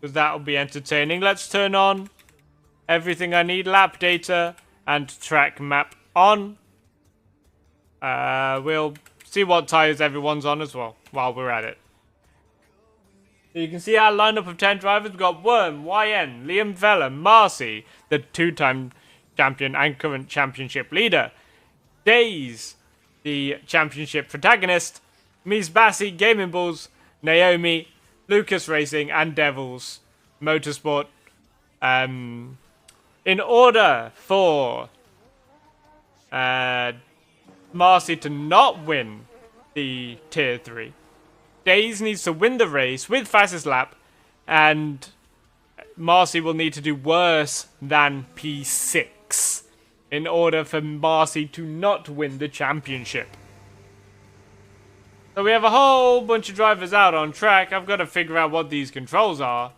because that'll be entertaining. Let's turn on everything I need. Lap data and track map on. We'll see what tires everyone's on as well while we're at it. So you can see our lineup of 10 drivers. We've got Worm, YN, Liam Vella, Marcy, the 2-time champion and current championship leader, Days, the championship protagonist, Mies Bassi, Gaming Bulls, Naomi, Lucas Racing, and Devils Motorsport. In order for Marcy to not win the Tier 3, Days needs to win the race with fastest lap, and Marcy will need to do worse than P6 in order for Marcy to not win the championship. So we have a whole bunch of drivers out on track. I've got to figure out what these controls are.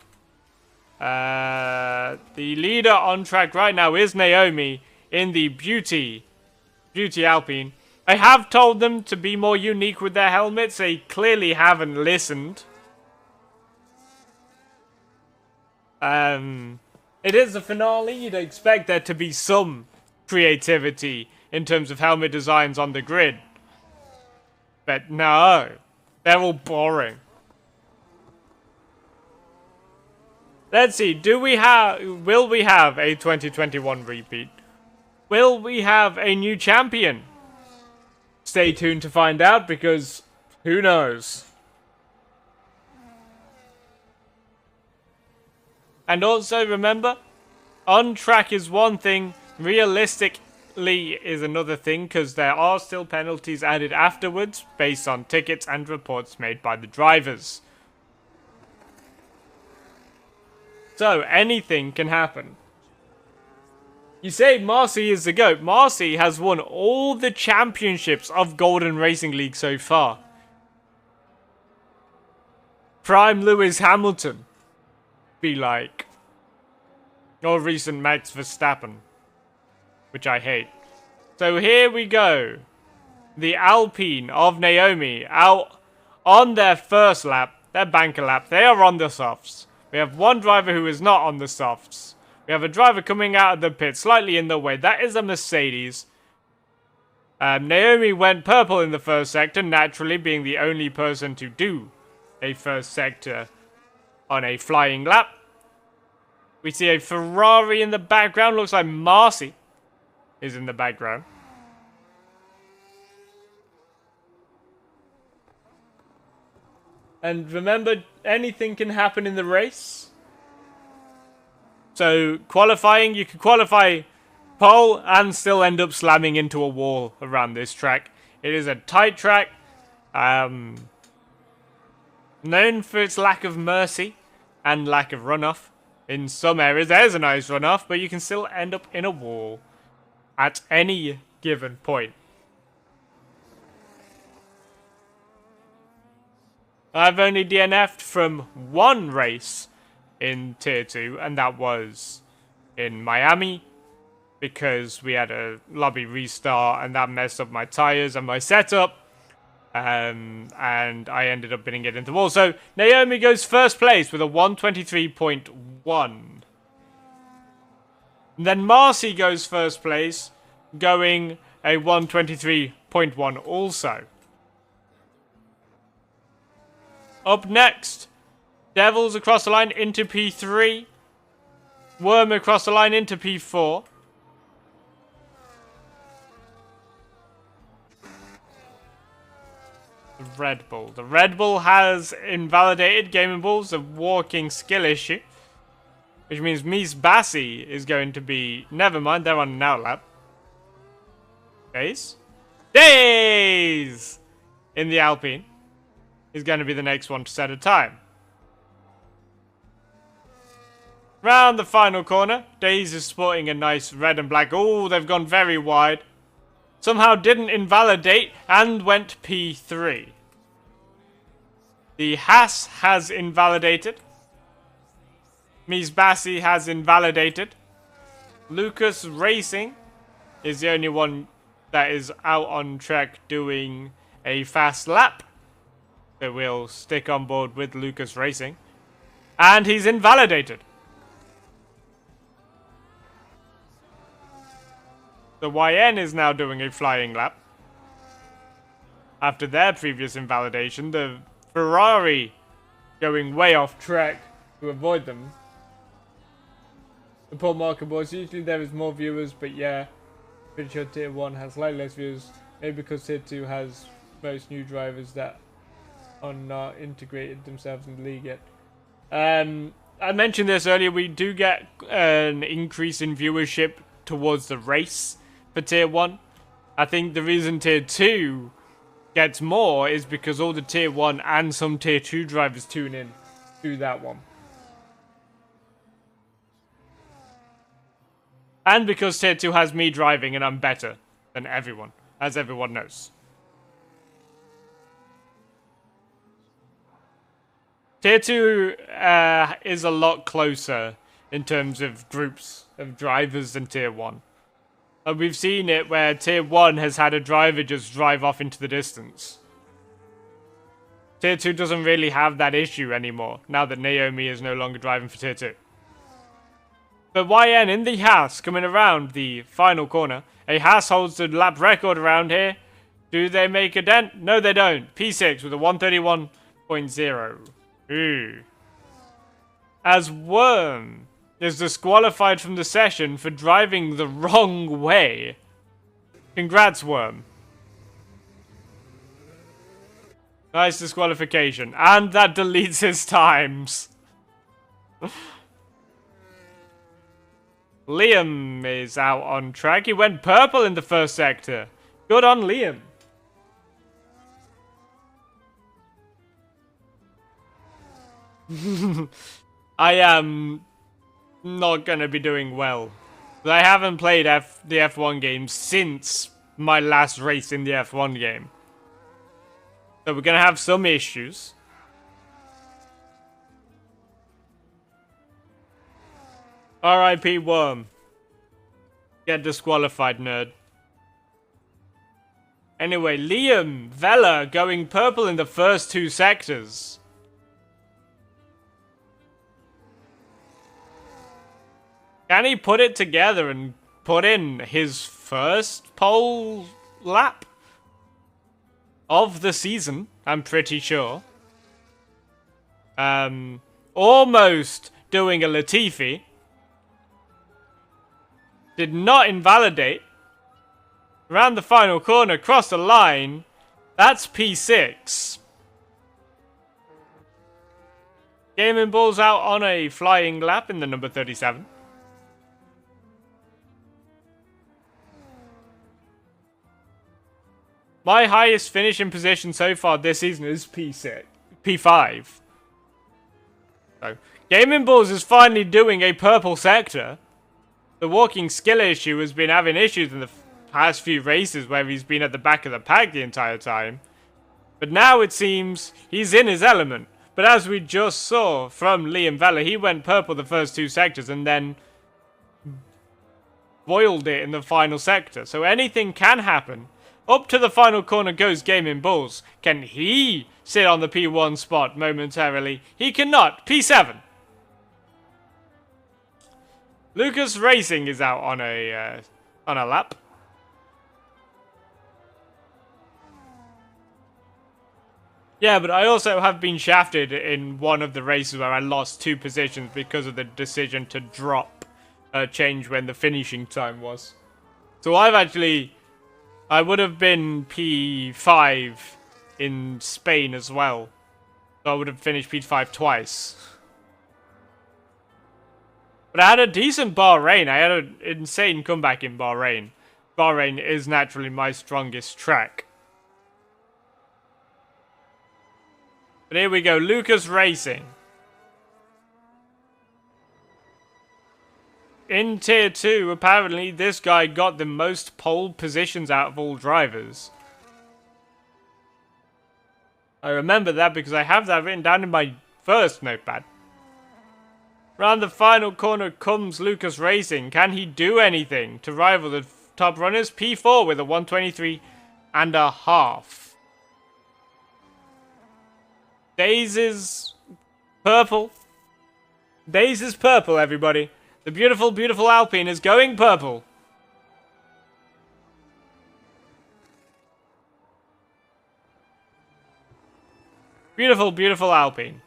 The leader on track right now is Naomi in the Beauty Alpine. I have told them to be more unique with their helmets. They clearly haven't listened. It is the finale. You'd expect there to be some creativity in terms of helmet designs on the grid. But no, they're all boring. Let's see, will we have a 2021 repeat? Will we have a new champion? Stay tuned to find out, because who knows? And also remember, on track is one thing, realistically is another thing, because there are still penalties added afterwards based on tickets and reports made by the drivers. So anything can happen. You say Marcy is the GOAT. Marcy has won all the championships of Golden Racing League so far. Prime Lewis Hamilton. Be like. Or recent Max Verstappen. Which I hate. So here we go. The Alpine of Naomi out on their first lap. Their banker lap. They are on the softs. We have one driver who is not on the softs. We have a driver coming out of the pit slightly in the way. That is a Mercedes. Naomi went purple in the first sector, naturally being the only person to do a first sector on a flying lap. We see a Ferrari in the background. Looks like Marcy is in the background. And remember, anything can happen in the race. So, qualifying, you could qualify pole and still end up slamming into a wall around this track. It is a tight track, known for its lack of mercy and lack of runoff. In some areas, there's a nice runoff, but you can still end up in a wall at any given point. I've only DNF'd from one race in Tier 2, and that was in Miami, because we had a lobby restart, and that messed up my tires and my setup, and I ended up hitting it into the wall. So, Naomi goes first place with a 123.1. Then Marcy goes first place, going a 123.1 also. Up next, Devils across the line into P3. Worm across the line into P4. The Red Bull. The Red Bull has invalidated Gaming Bulls, a walking skill issue. Which means Mies Bassi is going to be... Never mind, they're on an outlap. Days? Days! In the Alpine. Is going to be the next one to set a time. Round the final corner, Days is sporting a nice red and black. Oh, they've gone very wide. Somehow didn't invalidate and went P3. The Haas has invalidated. Mies Bassi has invalidated. Lucas Racing is the only one that is out on track doing a fast lap. So we'll stick on board with Lucas Racing. And he's invalidated. The YN is now doing a flying lap. After their previous invalidation, the Ferrari going way off track to avoid them. The poor marker boys, usually there is more viewers, but yeah, pretty sure Tier 1 has slightly less viewers. Maybe because Tier 2 has most new drivers that are not integrated themselves in the league yet. I mentioned this earlier, we do get an increase in viewership towards the race for Tier 1. I think the reason Tier 2 gets more is because all the Tier 1 and some Tier 2 drivers tune in to that one. And because Tier 2 has me driving and I'm better than everyone, as everyone knows. Tier 2 is a lot closer in terms of groups of drivers than Tier 1. We've seen it where Tier 1 has had a driver just drive off into the distance. Tier 2 doesn't really have that issue anymore, now that Naomi is no longer driving for Tier 2. But YN in the Haas coming around the final corner. A Haas holds the lap record around here. Do they make a dent? No, they don't. P6 with a 131.0. Ooh. As Worm is disqualified from the session for driving the wrong way. Congrats, Worm. Nice disqualification. And that deletes his times. Liam is out on track. He went purple in the first sector. Good on Liam. I am not going to be doing well. I haven't played the F1 game since my last race in the F1 game. So we're going to have some issues. R.I.P. Worm. Get disqualified, nerd. Anyway, Liam Vella going purple in the first two sectors. Can he put it together and put in his first pole lap of the season? I'm pretty sure. Almost doing a Latifi. Did not invalidate. Around the final corner, cross the line. That's P6. Gaming Balls out on a flying lap in the number 37. My highest finishing position so far this season is P5. So, Gaming Balls is finally doing a purple sector. The walking skill issue has been having issues in the past few races where he's been at the back of the pack the entire time. But now it seems he's in his element. But as we just saw from Liam Vella, he went purple the first two sectors and then boiled it in the final sector. So anything can happen. Up to the final corner goes Gaming Balls. Can he sit on the P1 spot momentarily? He cannot. P7. Lucas Racing is out on a lap. Yeah, but I also have been shafted in one of the races where I lost 2 positions because of the decision to drop change when the finishing time was. So I would have been P5 in Spain as well. So I would have finished P5 twice. But I had a decent Bahrain. I had an insane comeback in Bahrain. Bahrain is naturally my strongest track. But here we go, Lucas Racing. In Tier 2, apparently this guy got the most pole positions out of all drivers. I remember that because I have that written down in my first notepad. Round the final corner comes Lucas Racing. Can he do anything to rival the top runners? P4 with a 123.5. Days is purple. Days is purple, everybody. The beautiful, beautiful Alpine is going purple. Beautiful, beautiful Alpine.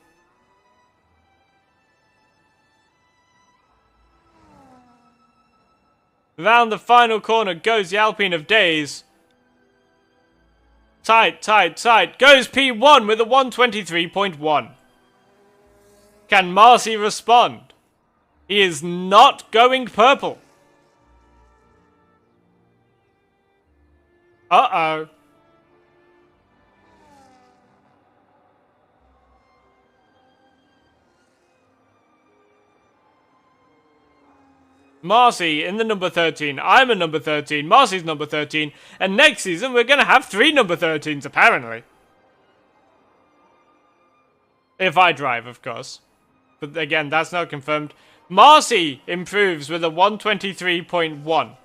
Round the final corner goes the Alpine of Days. Tight, tight, tight. Goes P1 with a 123.1. Can Marcy respond? He is not going purple. Uh-oh. Marcy in the number 13. I'm a number 13. Marcy's number 13. And next season, we're going to have 3 number 13s, apparently. If I drive, of course. But again, that's not confirmed. Marcy improves with a 123.1.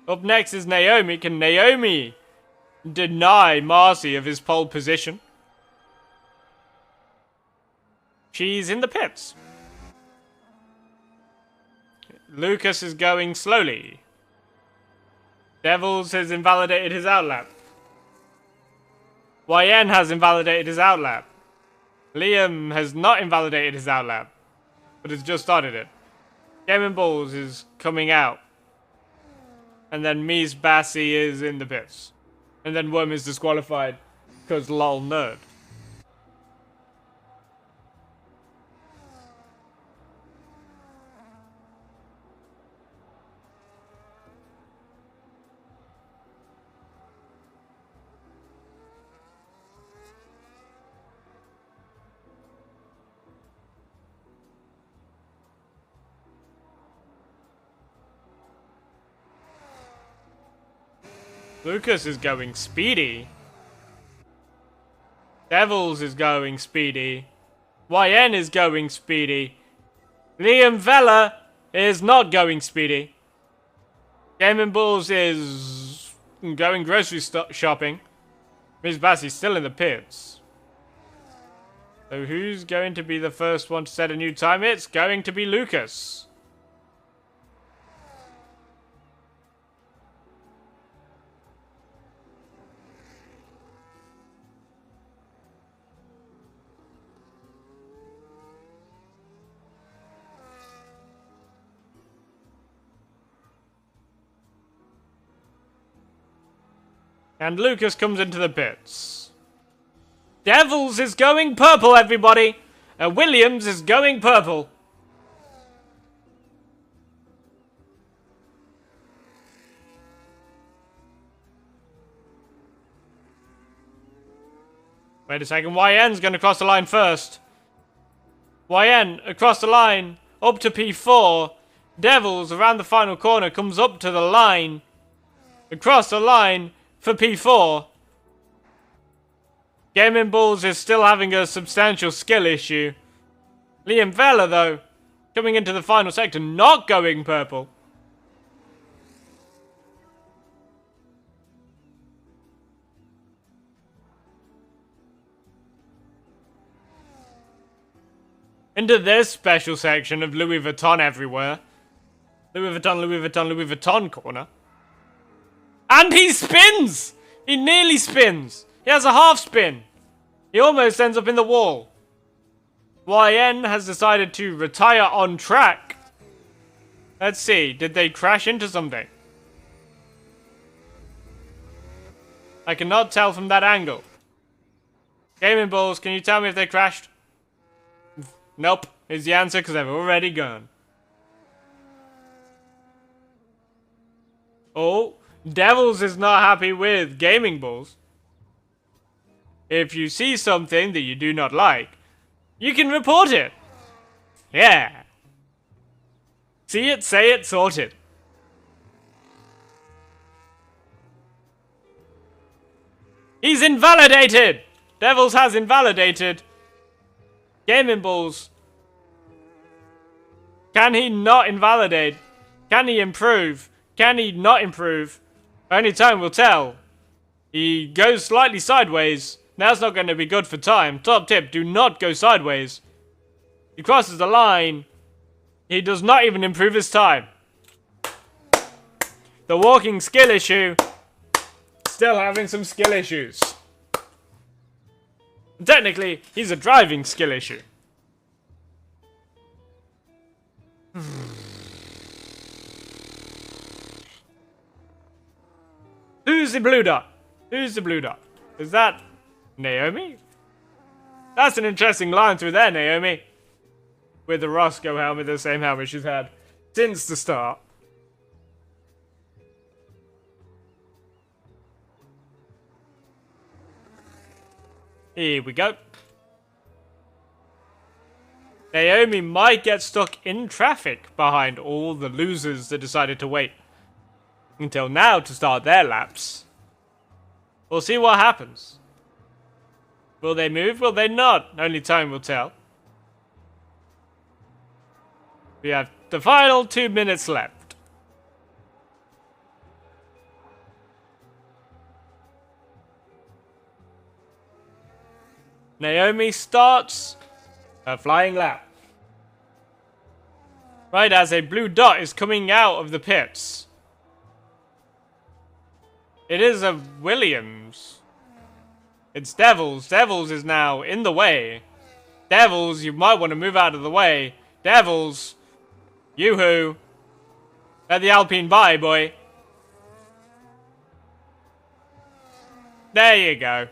Up next is Naomi. Can Naomi deny Marcy of his pole position? She's in the pits. Lucas is going slowly. Devils has invalidated his outlap. YN has invalidated his outlap. Liam has not invalidated his outlap, but has just started it. Game Balls is coming out. And then Mies Bassi is in the pits. And then Worm is disqualified because lol nerd. Lucas is going speedy. Devils is going speedy. YN is going speedy. Liam Vella is not going speedy. Game Balls is going grocery shopping. Ms. Bassie's still in the pits. So who's going to be the first one to set a new time? It's going to be Lucas. And Lucas comes into the pits. Devils is going purple, everybody! Williams is going purple. Wait a second, YN's going to cross the line first. YN across the line, up to P4. Devils around the final corner comes up to the line. Across the line for P4. Gaming Balls is still having a substantial skill issue. Liam Vella, though, coming into the final sector, not going purple. Into this special section of Louis Vuitton everywhere. Louis Vuitton, Louis Vuitton, Louis Vuitton corner. And he spins! He nearly spins. He has a half spin. He almost ends up in the wall. YN has decided to retire on track. Let's see, did they crash into something? I cannot tell from that angle. Gaming Balls, can you tell me if they crashed? Nope, is the answer because they've already gone. Oh, Devils is not happy with Gaming Balls. If you see something that you do not like, you can report it. Yeah. See it, say it, sorted. He's invalidated! Devils has invalidated. Gaming Balls. Can he not invalidate? Can he improve? Can he not improve? Only time will tell. He goes slightly sideways. That's not going to be good for time. Top tip, do not go sideways. He crosses the line. He does not even improve his time. The walking skill issue. Still having some skill issues. Technically, he's a driving skill issue. Who's the blue dot? Who's the blue dot? Is that Naomi? That's an interesting line through there, Naomi. With the Roscoe helmet, the same helmet she's had since the start. Here we go. Naomi might get stuck in traffic behind all the losers that decided to wait until now to start their laps. We'll see what happens. Will they move? Will they not? Only time will tell. We have the final 2 minutes left. Naomi starts a flying lap. Right as a blue dot is coming out of the pits. It is a Williams. It's Devils. Devils is now in the way. Devils, you might want to move out of the way. Devils. Yoo-hoo. Let the Alpine by, boy. There you go.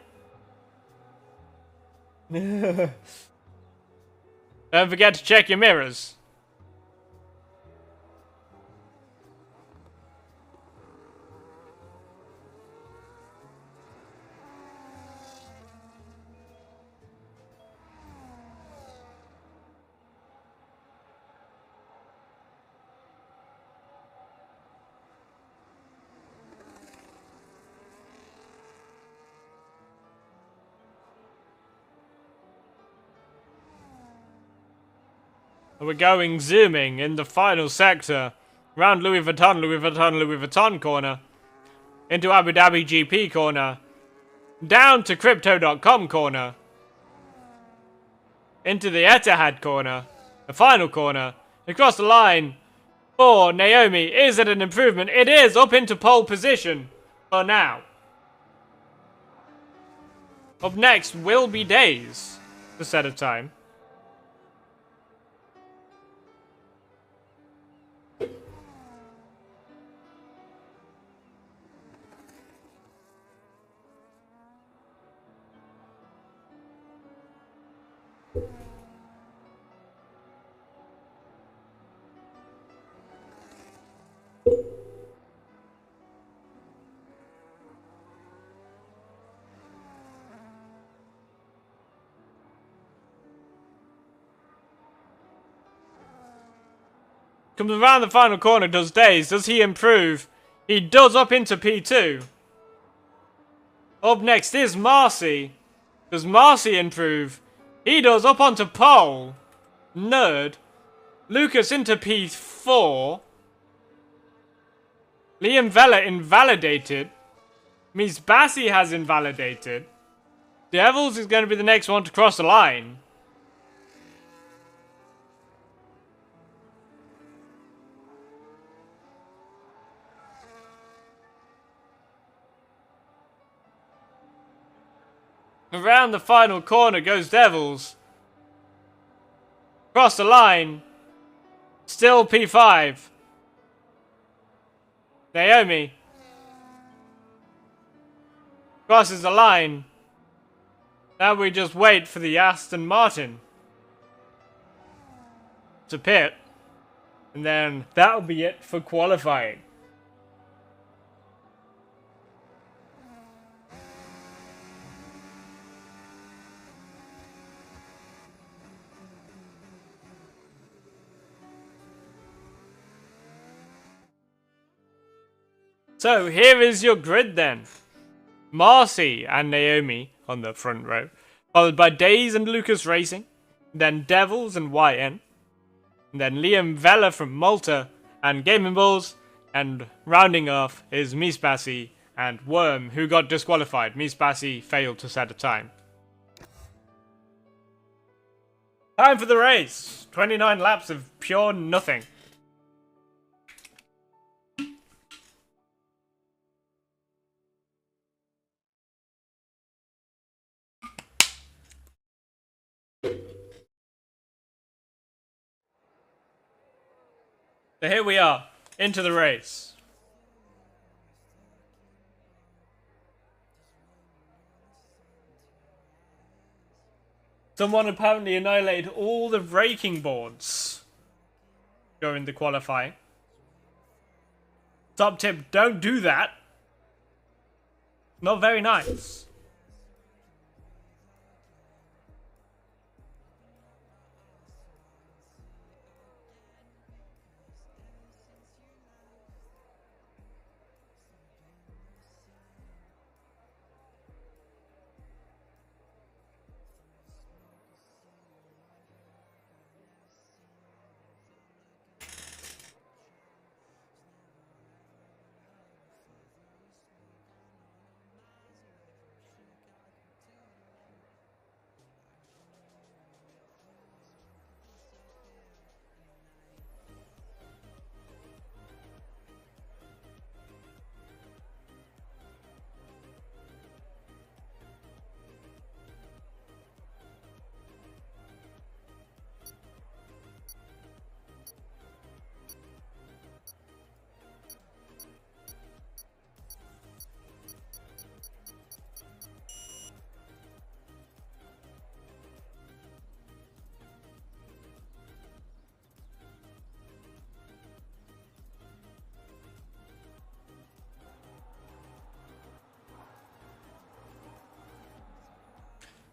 Don't forget to check your mirrors. We're going zooming in the final sector. Round Louis Vuitton, Louis Vuitton, Louis Vuitton corner. Into Abu Dhabi GP corner. Down to Crypto.com corner. Into the Etihad corner. The final corner. Across the line. For Naomi. Is it an improvement? It is up into pole position. For now. Up next will be Days. The set of time. Comes around the final corner, does Days. Does he improve? He does up into P2. Up next is Marcy. Does Marcy improve? He does up onto pole. Nerd. Lucas into P4. Liam Vella invalidated. Miss Bassi has invalidated. Devils is going to be the next one to cross the line. Around the final corner goes Devils. Cross the line. Still P5. Naomi. Crosses the line. Now we just wait for the Aston Martin to pit. And then that'll be it for qualifying. So here is your grid then. Marcy and Naomi on the front row, followed by Days and Lucas Racing, then Devils and YN, and then Liam Vella from Malta and Gaming Balls, and rounding off is Miss Bassi and Worm, who got disqualified. Miss Bassi failed to set a time. Time for the race. 29 laps of pure nothing. So here we are, into the race. Someone apparently annihilated all the braking boards during the qualifying. Top tip, don't do that. Not very nice.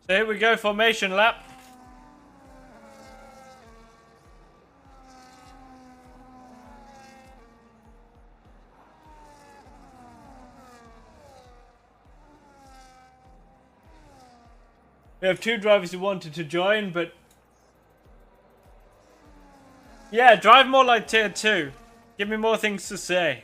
So here we go, formation lap. We have 2 drivers who wanted to join, but... yeah, drive more like tier 2. Give me more things to say.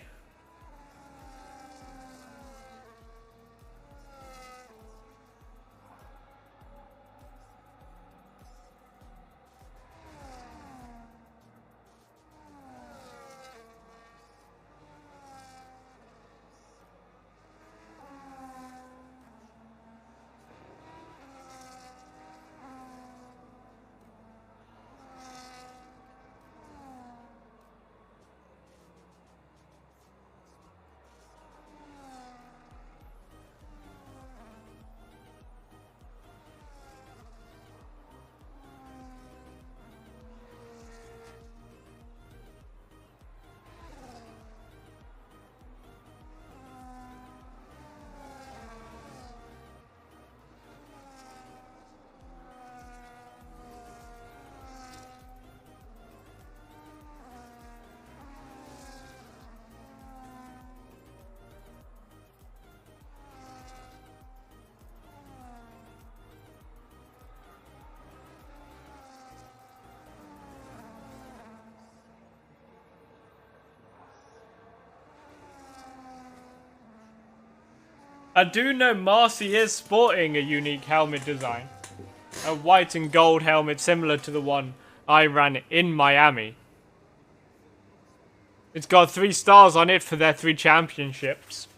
I do know Marcy is sporting a unique helmet design. A white and gold helmet similar to the one I ran in Miami. It's got 3 stars on it for their 3 championships.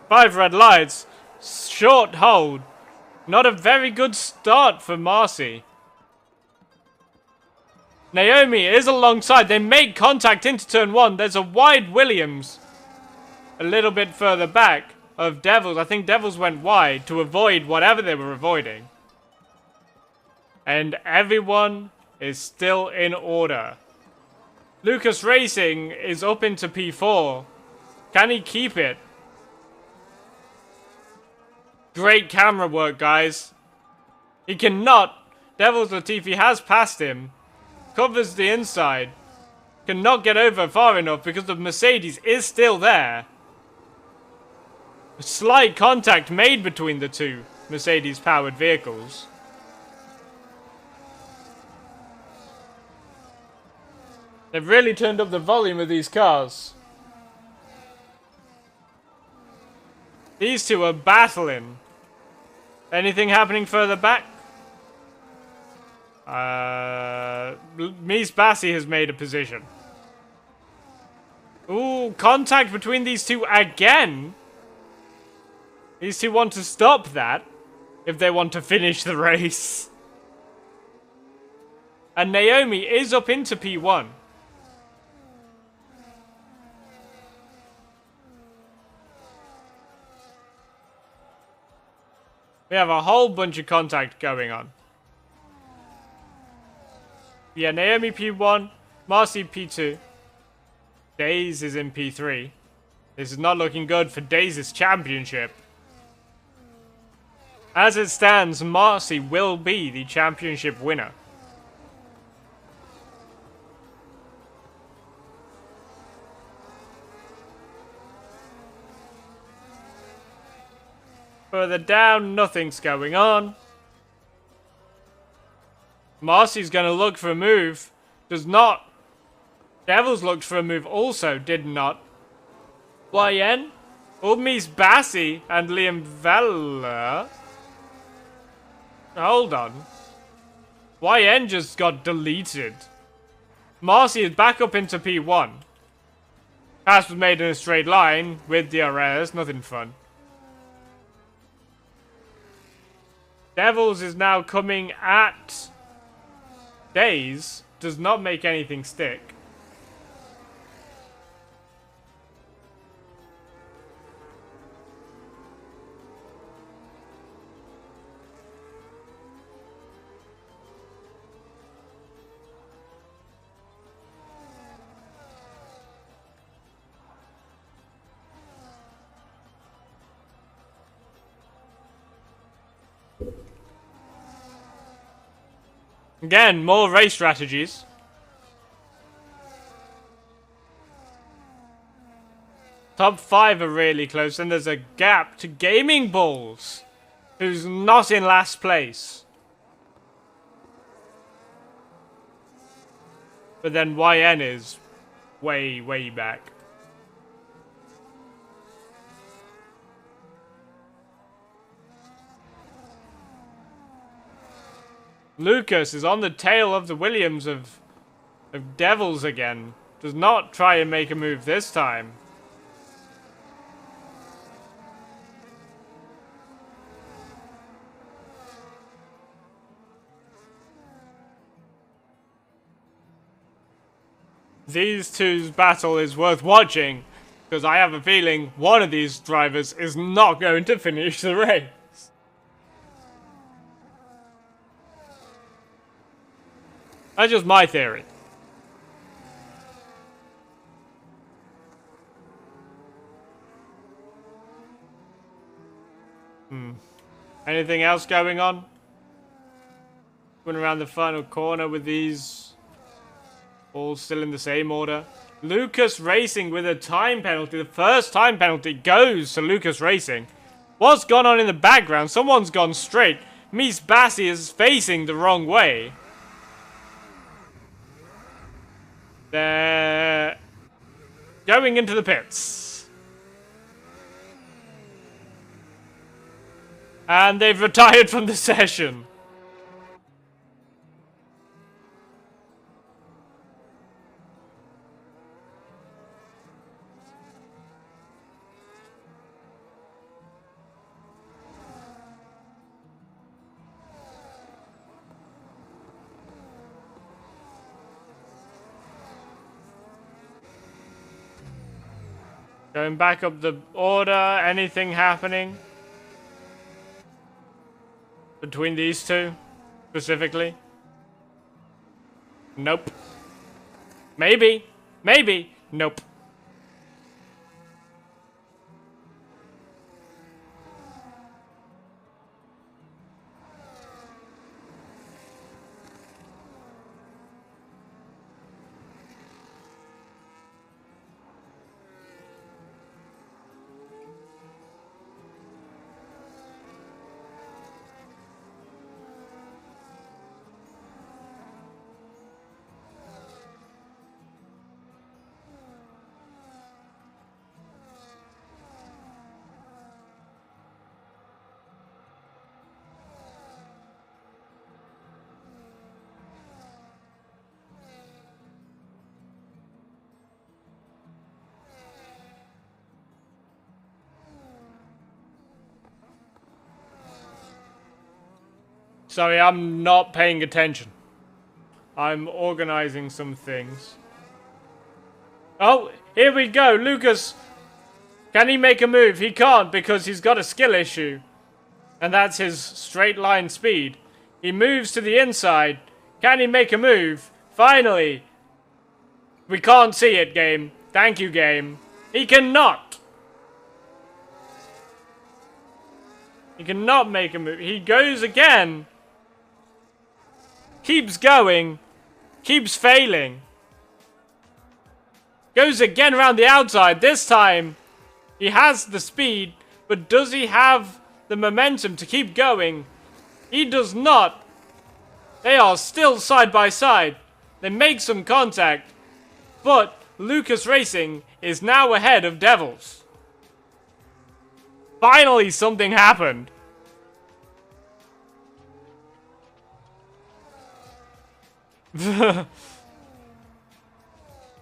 Five red lights. Short hold. Not a very good start for Marcy. Naomi is alongside. They make contact into turn 1. There's a wide Williams. A little bit further back of Devils. I think Devils went wide to avoid whatever they were avoiding. And everyone is still in order. Lucas Racing is up into P4. Can he keep it? Great camera work, guys. He cannot. Devils Latifi has passed him. Covers the inside. Cannot get over far enough because the Mercedes is still there. A slight contact made between the 2 Mercedes-powered vehicles. They've really turned up the volume of these cars. These two are battling. Anything happening further back? Mies Bassi has made a position. Ooh, contact between these two again. These two want to stop that if they want to finish the race. And Naomi is up into P1. We have a whole bunch of contact going on. Yeah, Naomi P1, Marcy P2. Daze is in P3. This is not looking good for Daze's championship. As it stands, Marcy will be the championship winner. Further down, nothing's going on. Marcy's gonna look for a move. Does not. Devils looked for a move also, did not. YN? Mies Bassi and Liam Vella. Hold on. YN just got deleted. Marcy is back up into P1. Pass was made in a straight line with DRS, nothing fun. Devils is now coming at Daze. Does not make anything stick. Again, more race strategies. Top 5 are really close, and there's a gap to Gaming Balls, who's not in last place. But then YN is way, way back. Lucas is on the tail of the Williams of Devils again. Does not try and make a move this time. These two's battle is worth watching, because I have a feeling one of these drivers is not going to finish the race. That's just my theory. Anything else going on? Going around the final corner with these all still in the same order. Lucas Racing with a time penalty. The first time penalty goes to Lucas Racing. What's gone on in the background? Someone's gone straight. Mies Bassi is facing the wrong way. They're going into the pits. And they've retired from the session. Going back up the order, anything happening between these two, specifically? Nope. Maybe. Maybe. Nope. Sorry, I'm not paying attention. I'm organizing some things. Oh, here we go. Lucas, can he make a move? He can't because he's got a skill issue. And that's his straight line speed. He moves to the inside. Can he make a move? Finally. We can't see it, game. Thank you, game. He cannot. He cannot make a move. He goes again. Keeps going. Keeps failing. Goes again around the outside. This time, he has the speed, but does he have the momentum to keep going? He does not. They are still side by side. They make some contact, but Lucas Racing is now ahead of Devils. Finally, something happened.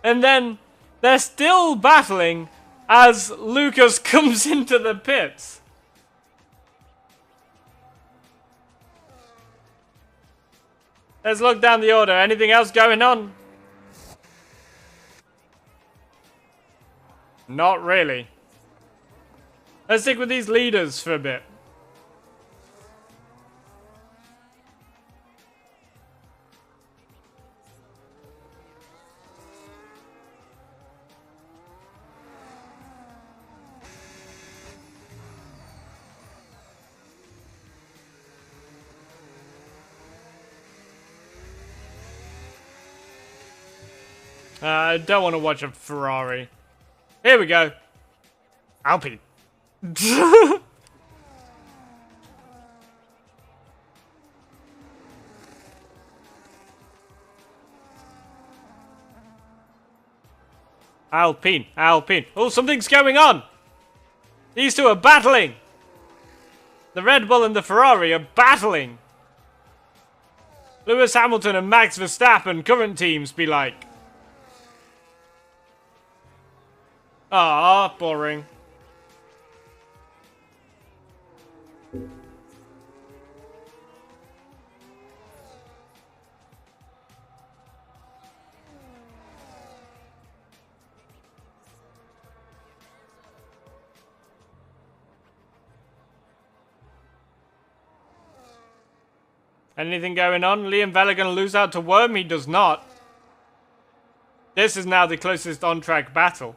And then they're still battling as Lucas comes into the pits. Let's look down the order. Anything else going on? Not really. Let's stick with these leaders for a bit. I don't want to watch a Ferrari. Here we go. Alpine. Alpine. Alpine. Oh, something's going on. These two are battling. The Red Bull and the Ferrari are battling. Lewis Hamilton and Max Verstappen, current teams, be like. Ah, boring. Anything going on? Liam Vella gonna lose out to Worm? He does not. This is now the closest on-track battle.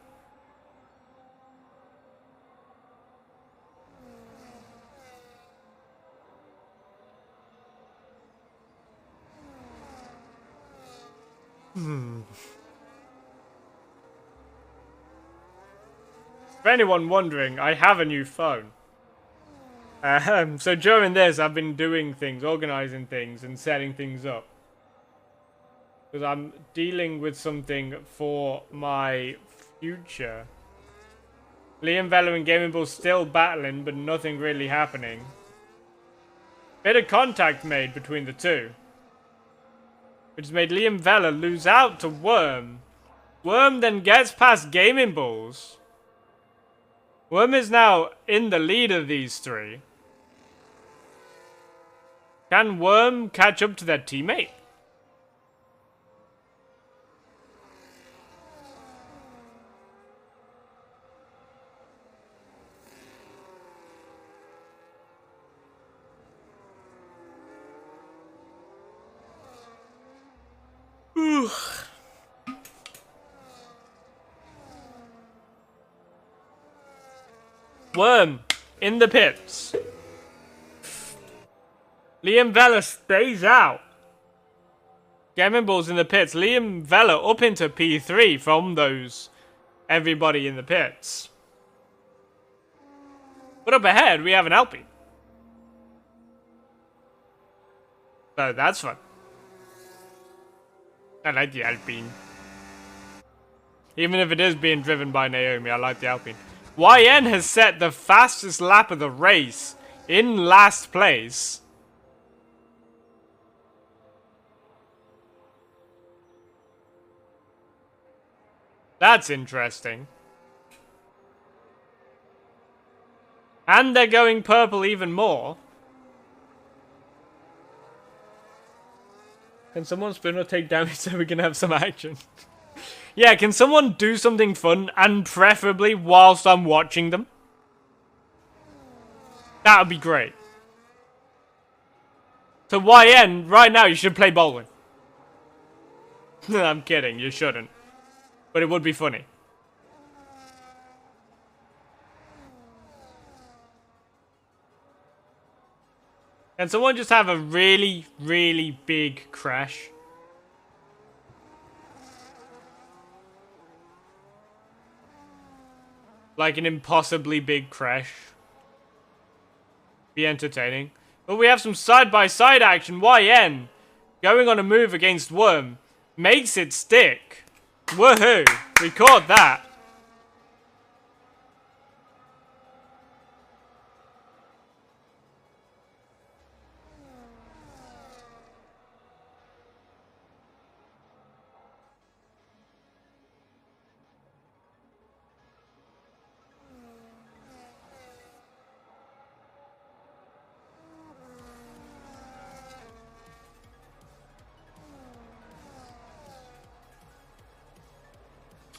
For anyone wondering, I have a new phone. So during this, I've been doing things, organizing things, and setting things up. Because I'm dealing with something for my future. Liam Vella and Gaming Bull still battling, but nothing really happening. Bit of contact made between the two, which has made Liam Vella lose out to Worm. Worm then gets past Gaming Bulls. Worm is now in the lead of these three. Can Worm catch up to their teammate? Worm in the pits. Liam Vella stays out. Gaming Bull's in the pits. Liam Vella up into P3 from those everybody in the pits. But up ahead we have an Alpine. So that's fun. I like the Alpine. Even if it is being driven by Naomi, I like the Alpine. YN has set the fastest lap of the race in last place. That's interesting. And they're going purple even more. Can someone spin or take damage so we can have some action? Yeah, can someone do something fun and preferably whilst I'm watching them? That would be great. So YN, right now you should play bowling. I'm kidding, you shouldn't. But it would be funny. Can someone just have a really, really big crash? Like an impossibly big crash. Be entertaining. But we have some side-by-side action. YN going on a move against Worm makes it stick. Woohoo! We caught that.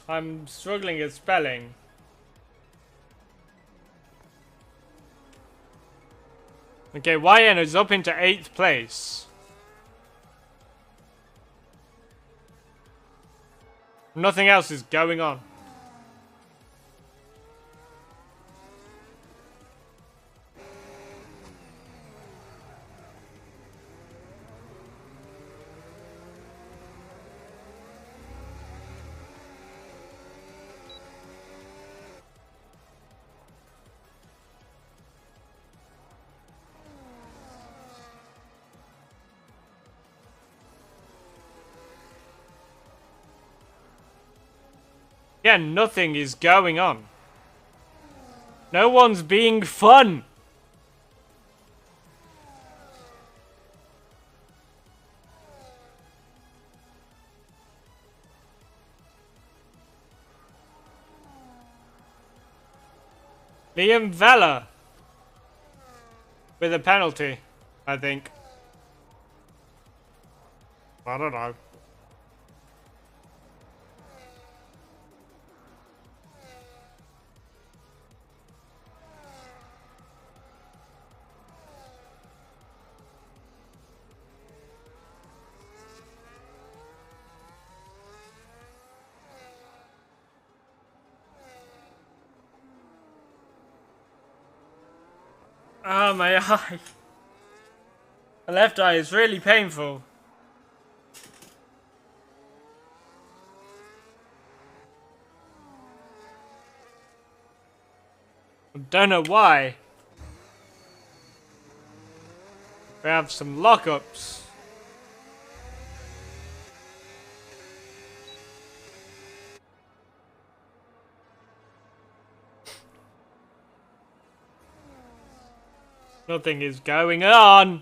I'm struggling at spelling. Okay, YN is up into 8th place. Nothing else is going on. Yeah, nothing is going on. No one's being fun. Liam Vella with a penalty, I think. I don't know. Oh, my eye. The left eye is really painful. I don't know why. We have some lockups. Nothing is going on.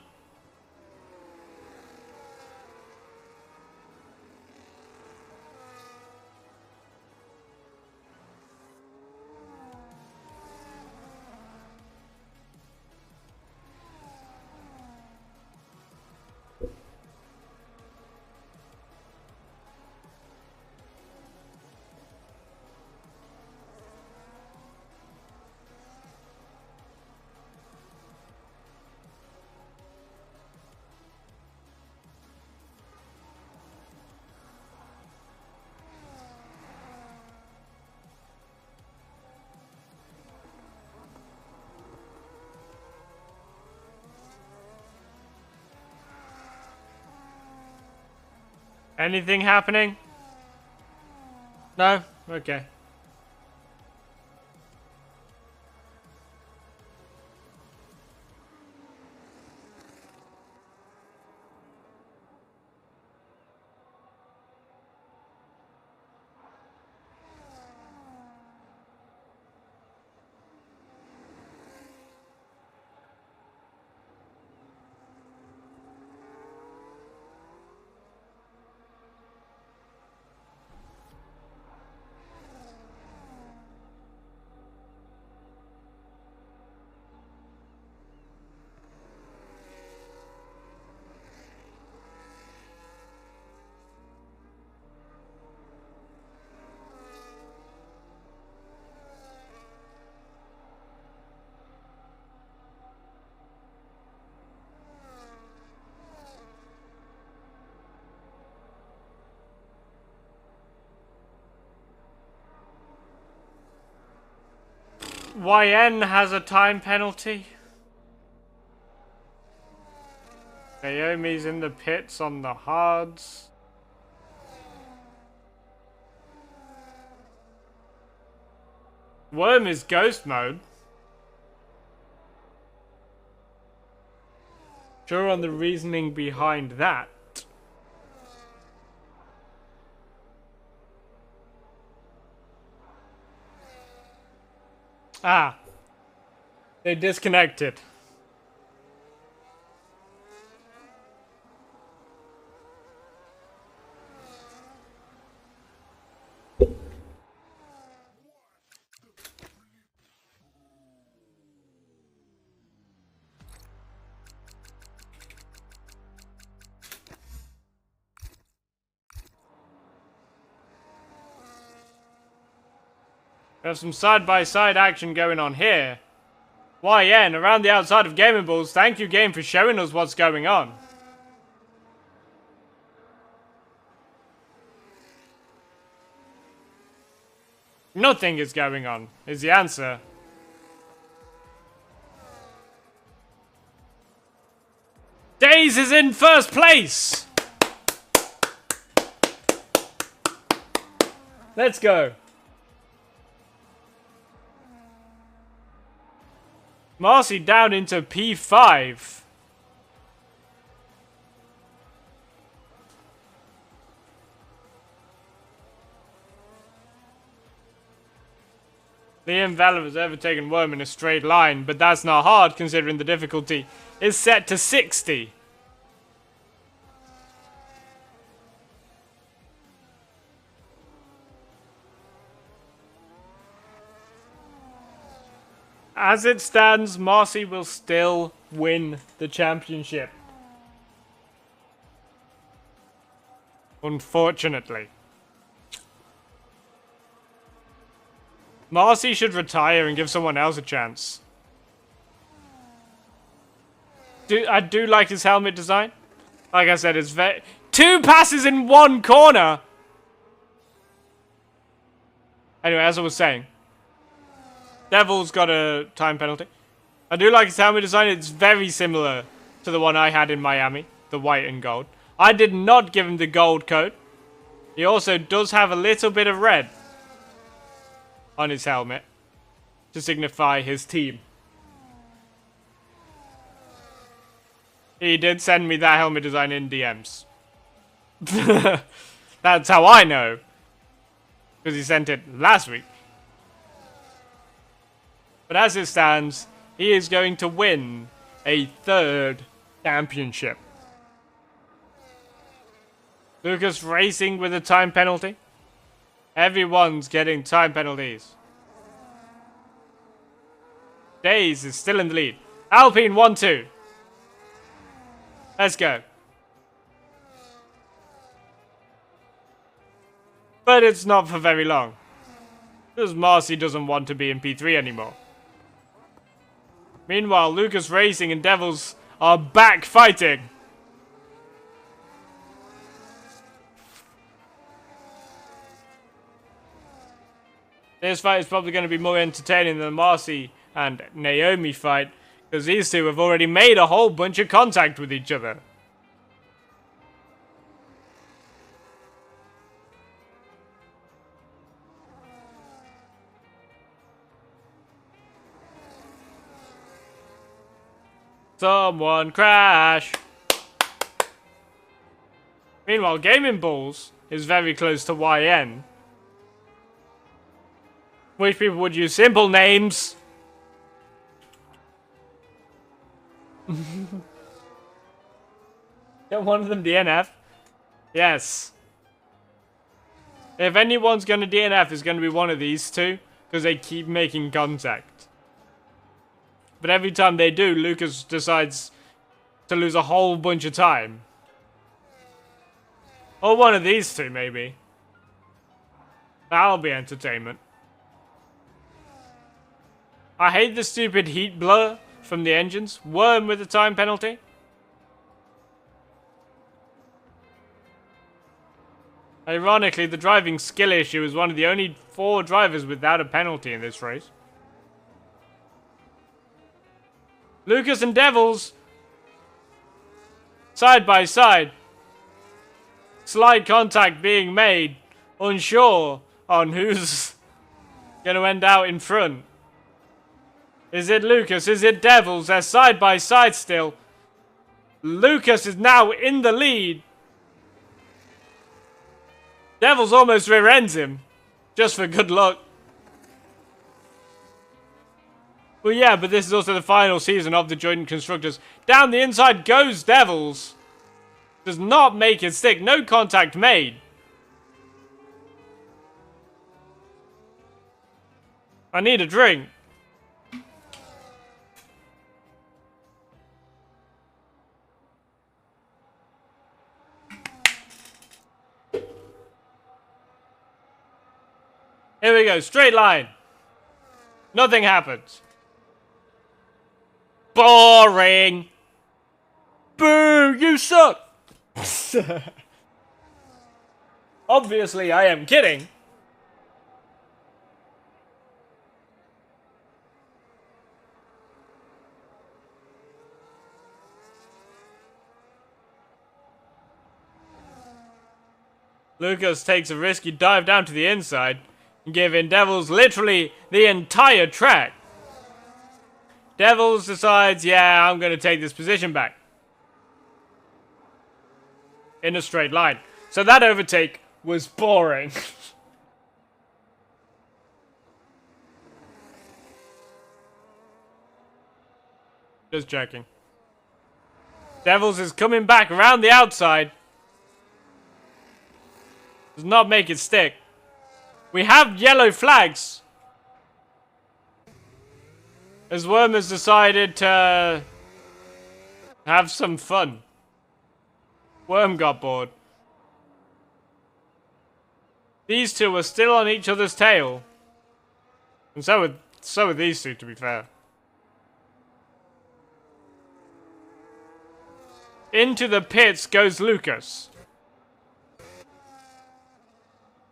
Anything happening? No? Okay. YN has a time penalty. Naomi's in the pits on the hards. Worm is ghost mode. Sure on the reasoning behind that. Ah. They disconnected. We have some side-by-side action going on here. YN, around the outside of Gaming Balls, thank you game for showing us what's going on. Nothing is going on, is the answer. Days is in first place! Let's go. Marcy down into P5. Liam Valor has overtaken Worm in a straight line, but that's not hard considering the difficulty is set to 60. As it stands, Marcy will still win the championship. Unfortunately. Marcy should retire and give someone else a chance. I do like his helmet design. Like I said, it's very... 2 passes in 1 corner! Anyway, as I was saying. Devil's got a time penalty. I do like his helmet design. It's very similar to the one I had in Miami. The white and gold. I did not give him the gold coat. He also does have a little bit of red on his helmet to signify his team. He did send me that helmet design in DMs. That's how I know. Because he sent it last week. But as it stands, he is going to win a 3rd championship. Lucas racing with a time penalty. Everyone's getting time penalties. Days is still in the lead. Alpine 1-2. Let's go. But it's not for very long. Because Marcy doesn't want to be in P3 anymore. Meanwhile, Lucas Racing and Devils are back fighting. This fight is probably going to be more entertaining than the Marcy and Naomi fight, because these two have already made a whole bunch of contact with each other. Someone crash! Meanwhile, Gaming Balls is very close to YN. Which people would use simple names. Get one of them DNF? Yes. If anyone's gonna DNF, it's gonna be one of these two, because they keep making contact. But every time they do, Lucas decides to lose a whole bunch of time. Or one of these two, maybe. That'll be entertainment. I hate the stupid heat blur from the engines. Worm with a time penalty. Ironically, the driving skill issue is one of the only 4 drivers without a penalty in this race. Lucas and Devils. Side by side. Slight contact being made. Unsure on who's going to end out in front. Is it Lucas? Is it Devils? They're side by side still. Lucas is now in the lead. Devils almost rear ends him. Just for good luck. Well, yeah, but this is also the final season of the Joint Constructors. Down the inside goes Devils. Does not make it stick. No contact made. I need a drink. Here we go, straight line. Nothing happens. Boring. Boo, you suck. Obviously, I am kidding. Lucas takes a risky dive down to the inside, giving Devils literally the entire track. Devils decides, yeah, I'm going to take this position back. In a straight line. So that overtake was boring. Just checking. Devils is coming back around the outside. Does not make it stick. We have yellow flags. As Worm has decided to have some fun. Worm got bored. These two are still on each other's tail. And so are these two, to be fair. Into the pits goes Lucas.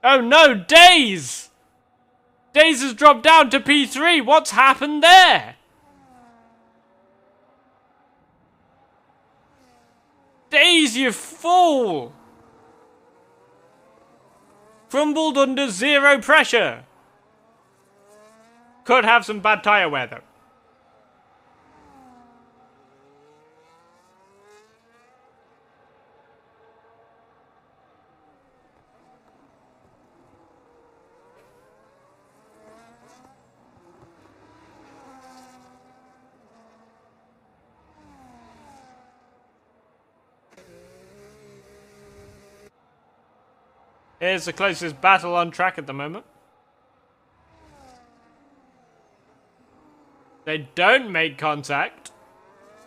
Oh no, Days! Days has dropped down to P3. What's happened there? Days, you fool! Crumbled under zero pressure. Could have some bad tyre wear though. Here's the closest battle on track at the moment. They don't make contact.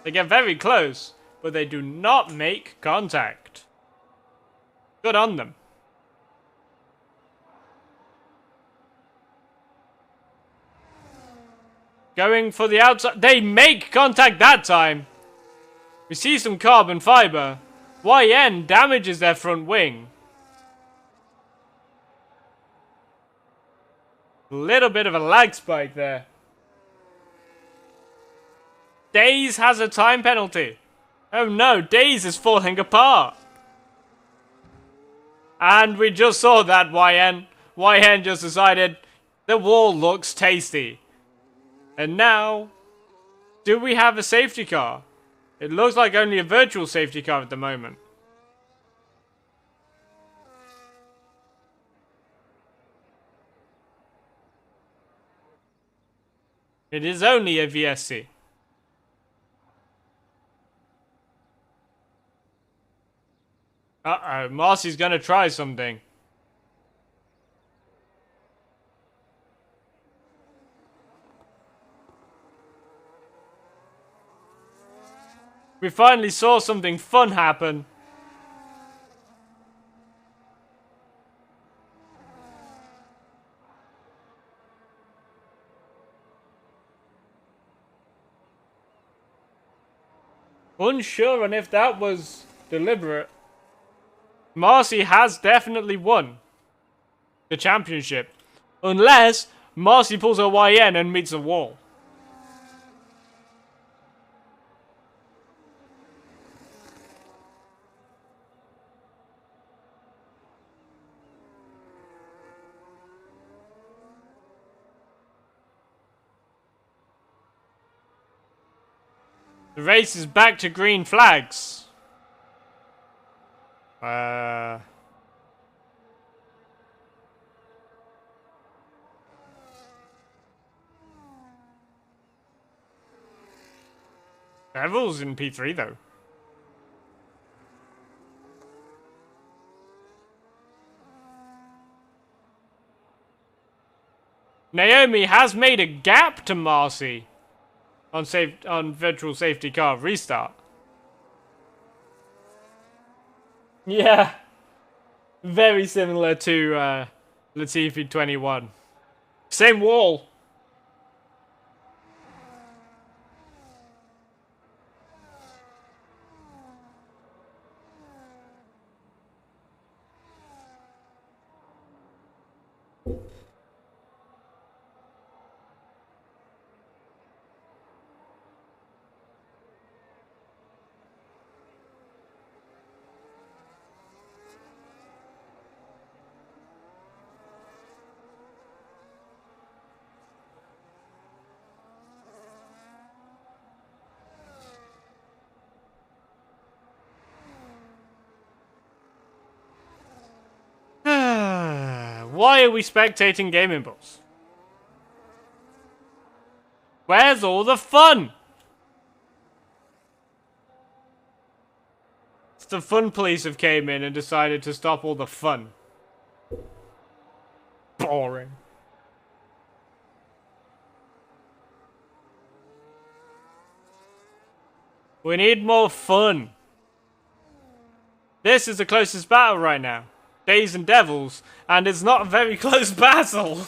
They get very close, but they do not make contact. Good on them. Going for the outside. They make contact that time. We see some carbon fiber. YN damages their front wing. Little bit of a lag spike there. Days has a time penalty. Oh no, Days is falling apart. And we just saw that, YN. YN just decided the wall looks tasty. And now, do we have a safety car? It looks like only a virtual safety car at the moment. It is only a VSC. Uh-oh, Marcy's gonna try something. We finally saw something fun happen. Unsure on if that was deliberate. Marcy has definitely won the championship. Unless Marcy pulls her YN and meets a wall. The race is back to green flags. Bevel's in P3 though. Naomi has made a gap to Marcy on virtual safety car restart. Yeah. Very similar to Latifi 21. Same wall. Why are we spectating gaming balls? Where's all the fun? It's the fun police have came in and decided to stop all the fun. Boring. We need more fun. This is the closest battle right now. Days and Devils, and it's not a very close battle.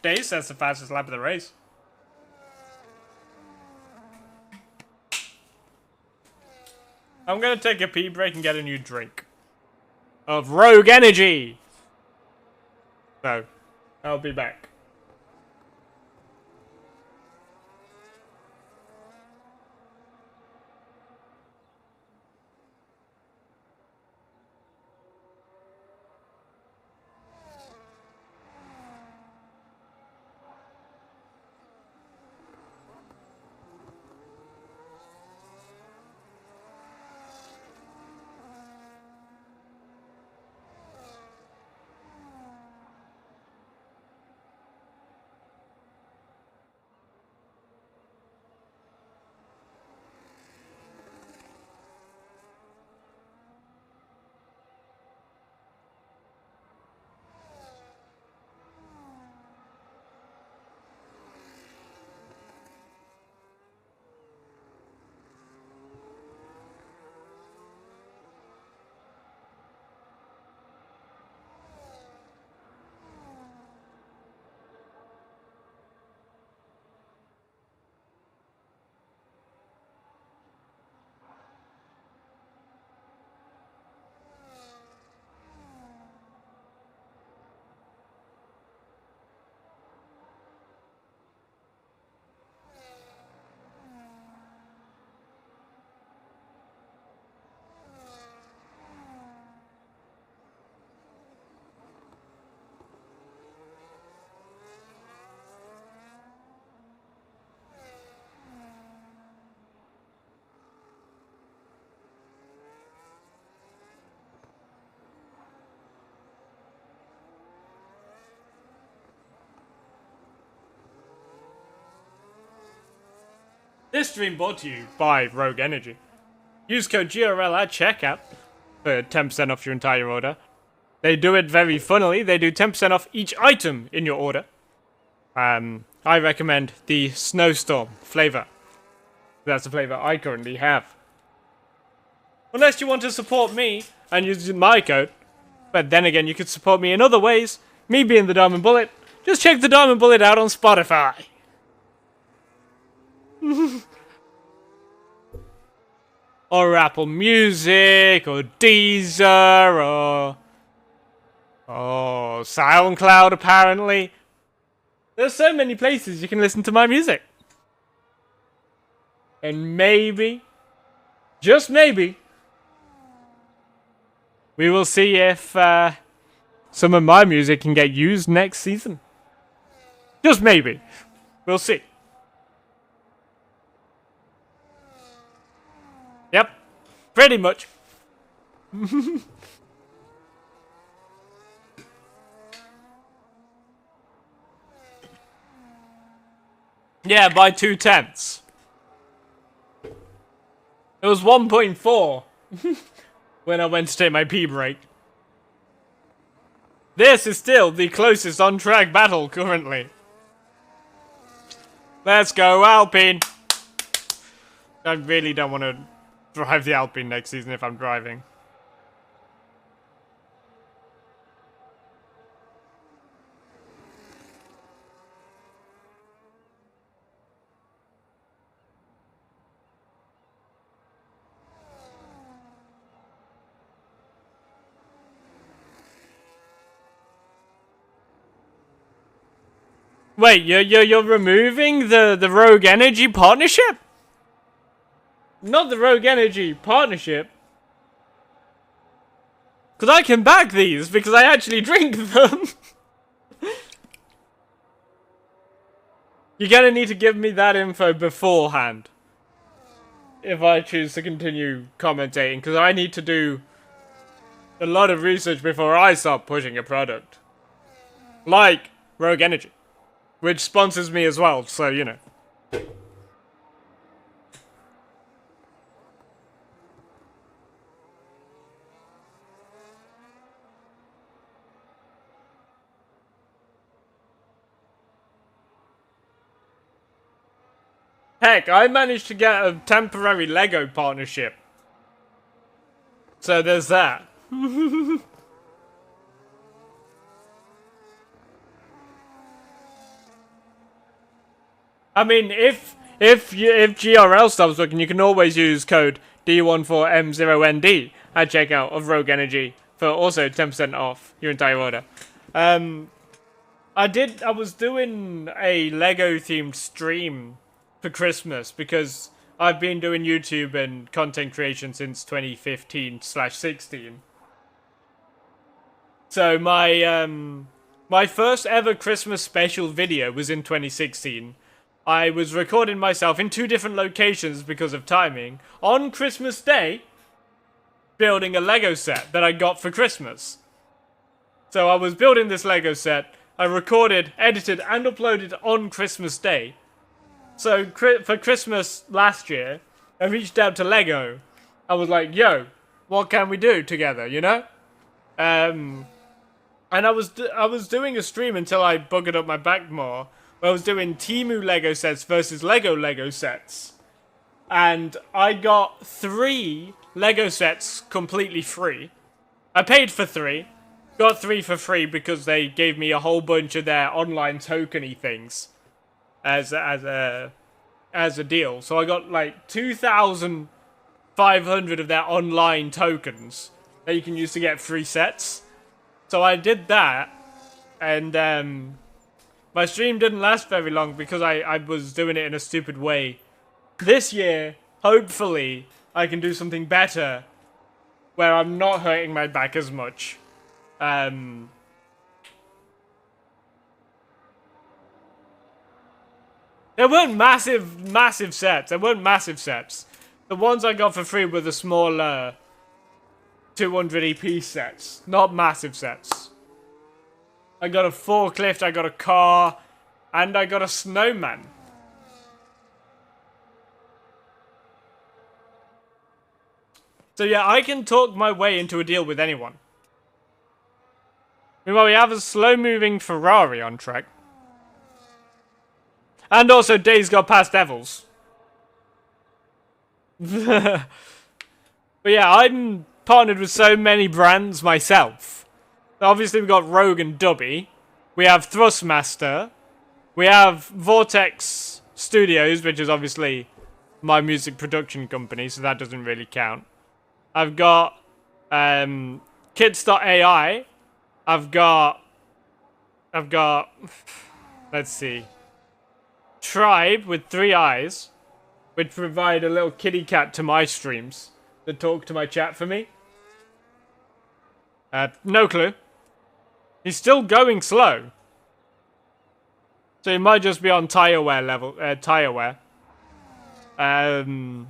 Days says the fastest lap of the race. I'm gonna take a pee break and get a new drink of Rogue Energy. So, I'll be back. This stream brought to you by Rogue Energy. Use code GRL at checkout for 10% off your entire order. They do it very funnily. They do 10% off each item in your order. I recommend the Snowstorm flavor. That's the flavor I currently have. Unless you want to support me and use my code. But then again, you could support me in other ways. Me being the Diamond Bullet. Just check the Diamond Bullet out on Spotify. Or Apple Music, or Deezer, or SoundCloud apparently. There's so many places you can listen to my music. And maybe, just maybe, we will see if some of my music can get used next season. Just maybe. We'll see. Yep. Pretty much. Yeah, by 2/10. It was 1.4 when I went to take my pee break. This is still the closest on-track battle currently. Let's go, Alpine! I really don't want to drive the Alpine next season if I'm driving. Wait, you're removing the Rogue Energy partnership? Not the Rogue Energy partnership. Because I can back these because I actually drink them. You're gonna need to give me that info beforehand. If I choose to continue commentating, because I need to do a lot of research before I start pushing a product. Like Rogue Energy. Which sponsors me as well, so you know. Heck, I managed to get a temporary Lego partnership. So there's that. I mean, if GRL stops working, you can always use code D14M0ND at checkout of Rogue Energy for also 10% off your entire order. I was doing a Lego themed stream for Christmas because I've been doing YouTube and content creation since 2015/16. So my first ever Christmas special video was in 2016. I was recording myself in 2 different locations because of timing on Christmas Day, building a Lego set that I got for Christmas. So I was building this Lego set, I recorded, edited, and uploaded on Christmas Day. So for Christmas last year, I reached out to Lego. I was like, yo, what can we do together, you know? And I was doing a stream until I buggered up my back more. I was doing Temu Lego sets versus Lego sets. And I got 3 Lego sets completely free. I paid for 3. Got 3 for free because they gave me a whole bunch of their online tokeny things. As a deal. So I got like 2,500 of their online tokens that you can use to get free sets. So I did that. And my stream didn't last very long because I was doing it in a stupid way. This year, hopefully, I can do something better where I'm not hurting my back as much. There weren't massive sets. There weren't massive sets. The ones I got for free were the smaller 200 EP sets, not massive sets. I got a forklift, I got a car, and I got a snowman. So yeah, I can talk my way into a deal with anyone. Meanwhile, we have a slow-moving Ferrari on track. And also Days Got Past Devils. But yeah, I'm partnered with so many brands myself. Obviously, we've got Rogue and Dhabi. We have Thrustmaster. We have Vortex Studios, which is obviously my music production company, so that doesn't really count. I've got Kids.ai. I've got, let's see, Tribe with 3 eyes, which provide a little kitty cat to my streams that talk to my chat for me. No clue. He's still going slow. So he might just be on tire wear level, tire wear. I'm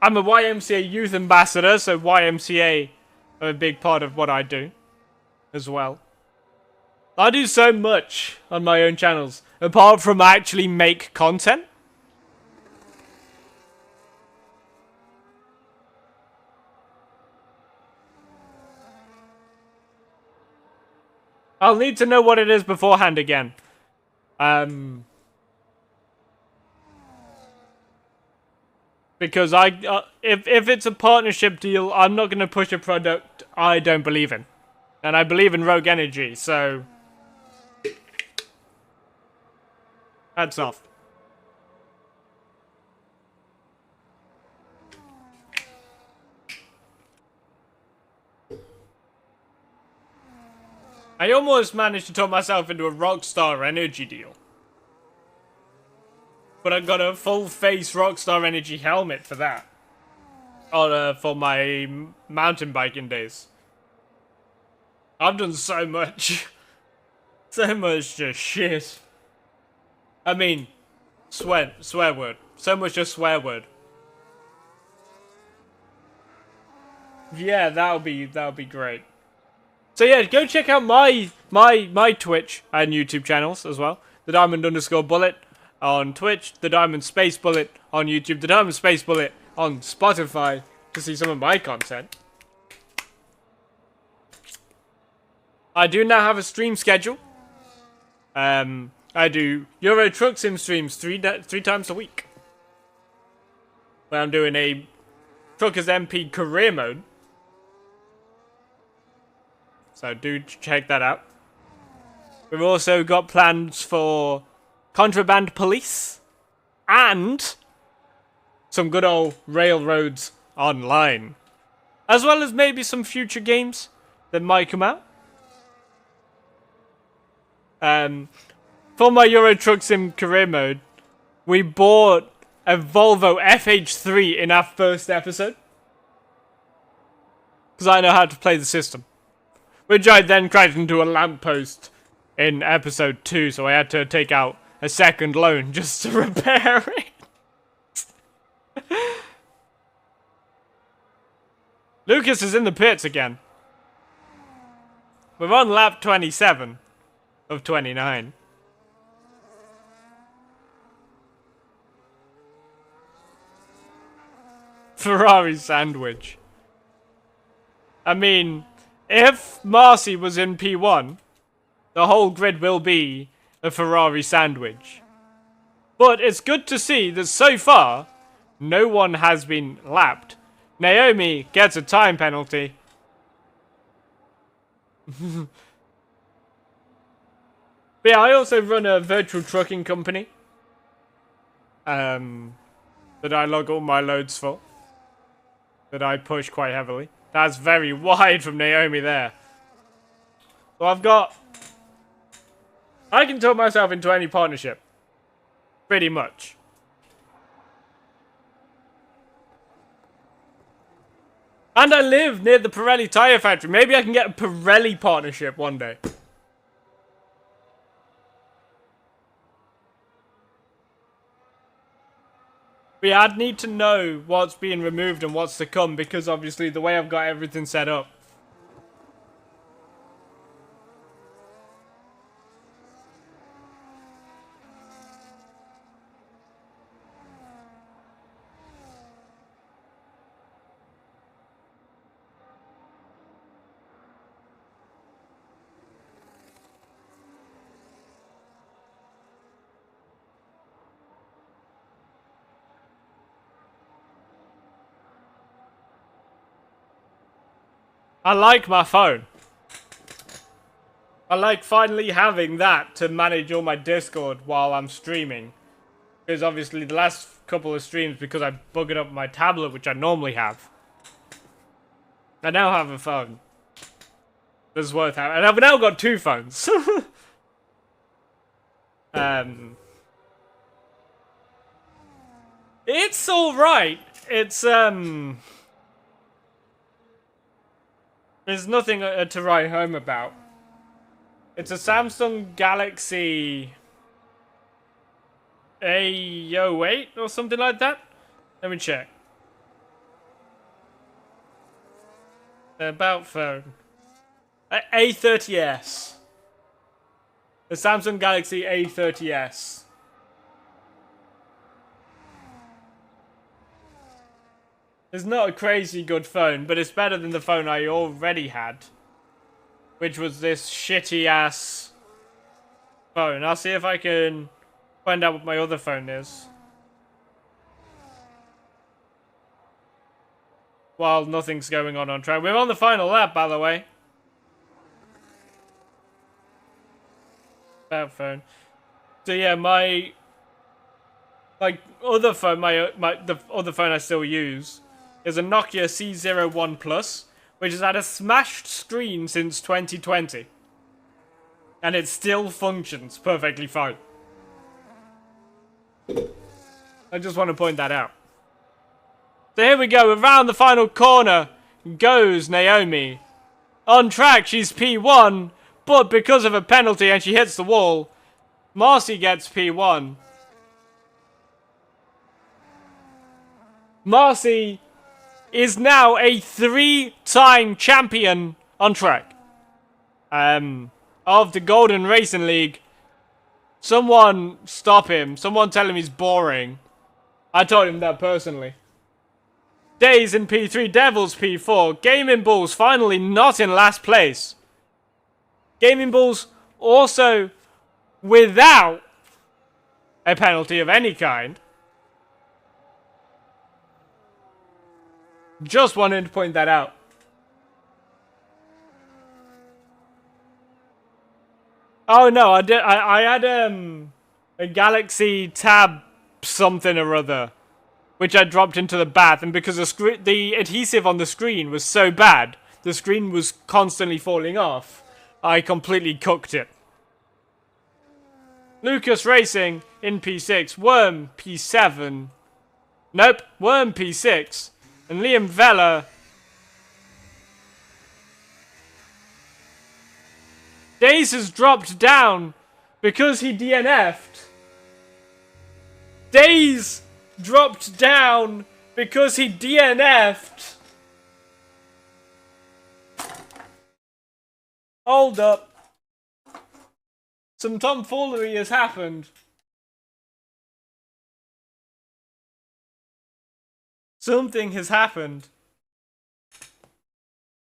a YMCA youth ambassador, so YMCA are a big part of what I do as well. I do so much on my own channels, apart from actually make content. I'll need to know what it is beforehand again. Because if it's a partnership deal, I'm not going to push a product I don't believe in. And I believe in Rogue Energy, so... Hats off. I almost managed to talk myself into a Rockstar Energy deal. But I got a full face Rockstar Energy helmet for that. For my mountain biking days. I've done so much. So much just shit. I mean, swear word. So much just swear word. Yeah, that'll be great. So yeah, go check out my Twitch and YouTube channels as well. The Diamond_Bullet on Twitch, the Diamond Space Bullet on YouTube, the Diamond Space Bullet on Spotify to see some of my content. I do now have a stream schedule. I do Euro Truck Sim streams three times a week. Where I'm doing a Truckers MP career mode. So do check that out. We've also got plans for Contraband Police and some good old Railroads Online. As well as maybe some future games that might come out. For my Euro Truck Sim career mode, we bought a Volvo FH3 in our first episode. Because I know how to play the system. Which I then crashed into a lamppost in episode 2, so I had to take out a second loan just to repair it. Lucas is in the pits again. We're on lap 27 of 29. Ferrari sandwich. I mean, if Marcy was in P1, the whole grid will be a Ferrari sandwich. But it's good to see that so far, no one has been lapped. Naomi gets a time penalty. But yeah, I also run a virtual trucking company. That I log all my loads for. That I push quite heavily. That's very wide from Naomi there. So I can talk myself into any partnership. Pretty much. And I live near the Pirelli tyre factory. Maybe I can get a Pirelli partnership one day. But yeah, I'd need to know what's being removed and what's to come, because obviously the way I've got everything set up. I like my phone. I like finally having that to manage all my Discord while I'm streaming. Because obviously the last couple of streams, because I buggered up my tablet, which I normally have. I now have a phone. That's worth having. And I've now got 2 phones. It's alright. It's, There's nothing to write home about. It's a Samsung Galaxy A08 or something like that. Let me check. About phone. A30s. The Samsung Galaxy A30s. It's not a crazy good phone, but it's better than the phone I already had. Which was this shitty ass phone. I'll see if I can find out what my other phone is. While nothing's going on track. We're on the final lap, by the way. About phone. So yeah, my other phone, the other phone I still use is a Nokia C01 Plus, which has had a smashed screen since 2020. And it still functions perfectly fine. I just want to point that out. So here we go, around the final corner goes Naomi. On track, she's P1, but because of a penalty and she hits the wall, Marcy gets P1. Marcy is now a 3-time champion on track. Of the Golden Racing League. Someone stop him. Someone tell him he's boring. I told him that personally. Days in P3, Devils P4. Gaming Bulls finally not in last place. Gaming Bulls also without a penalty of any kind. Just wanted to point that out. Oh no, I had a Galaxy Tab something or other, which I dropped into the bath, and because the adhesive on the screen was so bad, the screen was constantly falling off, I completely cooked it. Lucas Racing in P6, Worm P7, nope, Worm P6, and Liam Vella. Days has dropped down because he DNF'd. Days dropped down because he DNF'd. Hold up. Some tomfoolery has happened. Something has happened.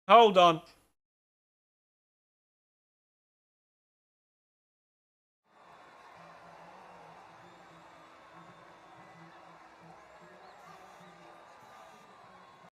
Hold on.